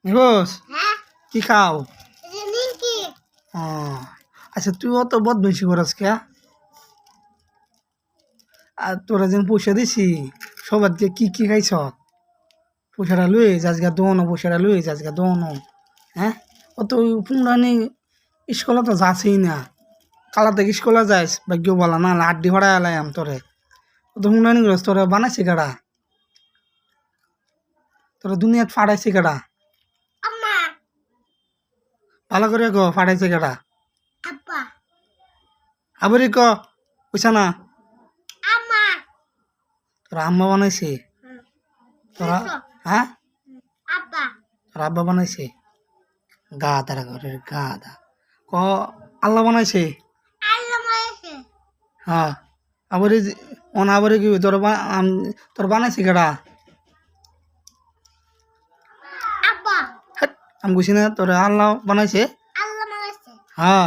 নিবস হ্যাঁ কি খাও? এটা নিকি ও আচ্ছা তুই অত বদমাইশি করস কে? আর তোরা যেন পয়সা দিছি সবাইকে কি কি খাইছ? পয়সাটা লুই যাজগা দোনো পয়সাটা লুই যাজগা দোনো। হ্যাঁ অত পুংরানি স্কুলে তো যাচ্ছেই না। কালা থেকে স্কুলে যাইস ভাগ্য বলা না আড্ডি ভাড়া এলাম তোরে। অত পুংরানি করস তোরা বানাইছি কারা? তোরা দুনিয়াত ফাড়াইছি কারা? আম্মা ভালো করে ক ফাড়াইছে কারা? আব্বা আবরি ক বুঝছা না? আম্মা তোরা আম্মা বানাইছে? তোরা হ্যাঁ আব্বা তোরা আব্বা বানাইছে? গাদারা ঘরের গাদা ক আল্লাহ বানাইছে? আল্লাহ মাইছে হ্যাঁ আবরি অনাবরি কি তোর বানাইছে কারা? আব্বা আমি বুঝি না তোরা আল্লাহ বানাইছে? আল্লাহ মাইছে হ্যাঁ